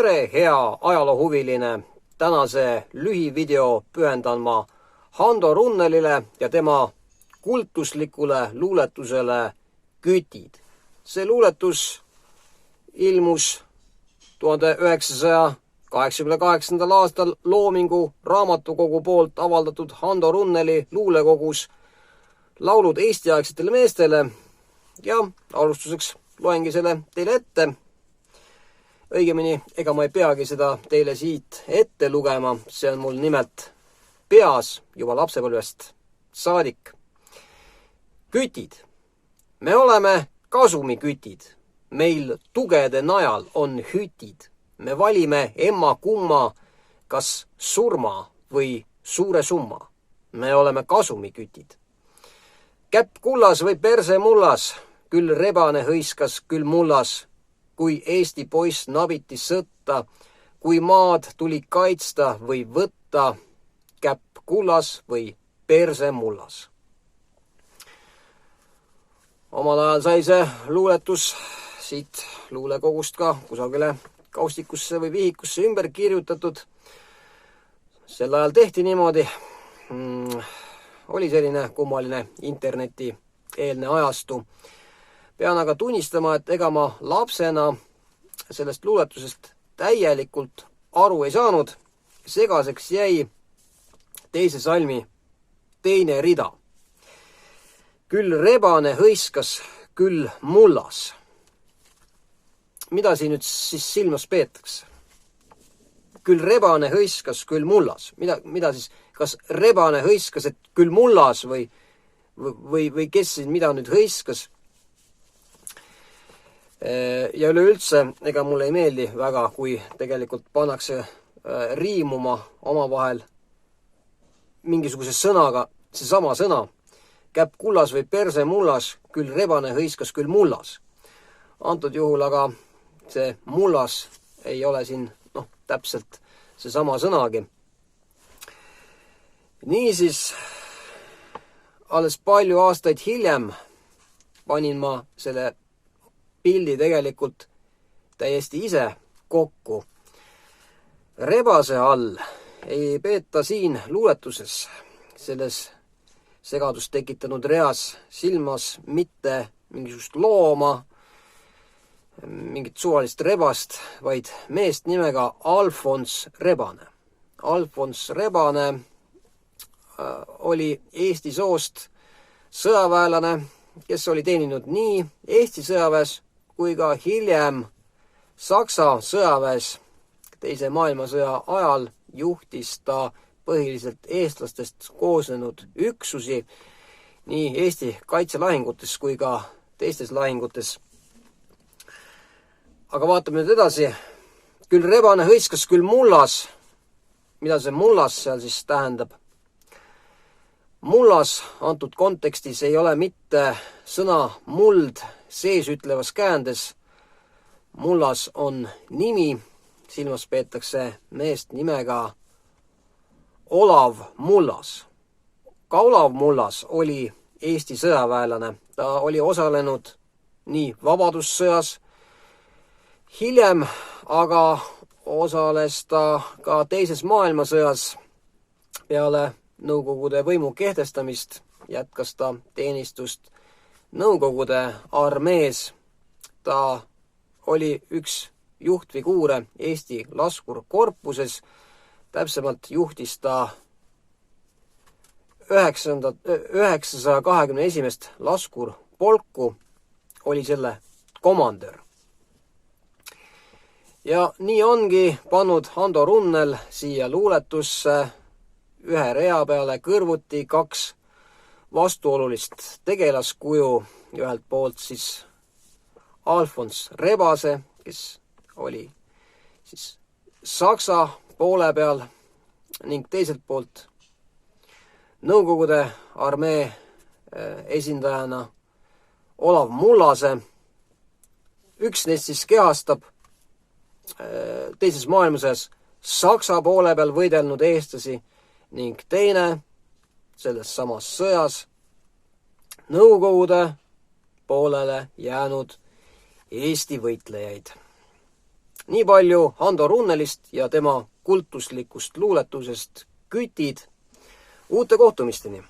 Tere, hea ajaloohuviline! Tänase lühivideo pühendan ma Hando Runnelile ja tema kultuslikule luuletusele Kütid. See luuletus ilmus 1988. aastal Loomingu raamatukogu poolt avaldatud Hando Runneli luulekogus Laulud eestiaegsetele meestele ja alustuseks loengi selle teile ette. Õigemini, ega ma ei peagi seda teile siit ette lugema, see on mul nimelt peas juba lapsepõlvest saadik. Kütid. Me oleme kasumikütid. Meil tugede najal on hütid. Me valime emma kumma, kas surma või suure summa. Me oleme kasumikütid. Käpp kullas või perse mullas, küll rebane hõiskas, küll mullas. Kui Eesti poiss nabiti sõtta, kui maad tuli kaitsta või võtta, käpp kullas või perse mullas. Omal ajal sai see luuletus siit luulekogust ka kusagile kaustikusse või vihikusse ümber kirjutatud. Sel ajal tehti niimoodi. Oli selline kummaline interneti eelne ajastu. Pean aga tunnistama, et ega ma lapsena sellest luuletusest täielikult aru ei saanud. Segaseks jäi teise salmi teine rida. Küll rebane hõiskas, küll mullas. Mida siin nüüd siis silmas peetakse? Küll rebane hõiskas, küll mullas. Mida siis, kas rebane hõiskas, et küll mullas või kes siin mida nüüd hõiskas? Ja üleüldse, ega mulle ei meeldi väga, kui tegelikult pannakse riimuma omavahel mingisuguse sõnaga, see sama sõna, käpp kullas või perse mullas, küll rebane hõiskas, küll mullas. Antud juhul aga see mullas ei ole siin täpselt see sama sõnagi. Niisiis, alles palju aastaid hiljem panin ma selle pildi tegelikult täiesti ise kokku. Rebase all ei peeta siin luuletuses selles segadust tekitanud reas silmas mitte mingisugust looma, mingit suvalist rebast, vaid meest nimega Alfons Rebane. Alfons Rebane oli Eesti soost sõjaväelane, kes oli teeninud nii Eesti sõjaväes kui ka hiljem Saksa sõjaväes teise maailmasõja ajal juhtis ta põhiliselt eestlastest koosnenud üksusi nii Eesti kaitselahingutes kui ka teistes lahingutes. Aga vaatame nüüd edasi. Küll rebane hõiskas, küll mullas. Mida see mullas seal siis tähendab? Mullas antud kontekstis ei ole mitte sõna muld sees ütlevas käändes. Mullas on nimi, silmas peetakse meest nimega Olav Mullas. Ka Olav Mullas oli Eesti sõjaväelane. Ta oli osalenud nii vabadussõjas, hiljem aga osales ta ka teises maailmasõjas. Peale Nõukogude võimu kehtestamist jätkas ta teenistust Nõukogude armees. Ta oli üks juhtfiguure Eesti laskurkorpuses. Täpsemalt juhtis ta 921. laskurpolku, oli selle komandör. Ja nii ongi pannud Hando Runnel siia luuletusse ühe rea peale kõrvuti kaks vastuolulist tegelaskuju. Ühelt poolt siis Alfons Rebase, kes oli siis Saksa poole peal ning teiselt poolt Nõukogude armee esindajana Olav Mullase. Üks neist siis kehastab teises maailmasõjas Saksa poole peal võidelnud eestlasi ning teine selles samas sõjas Nõukogude poolele jäänud Eesti võitlejaid. nii palju Hando Runnelist ja tema kultuslikust luuletusest Kütid. Uute kohtumisteni!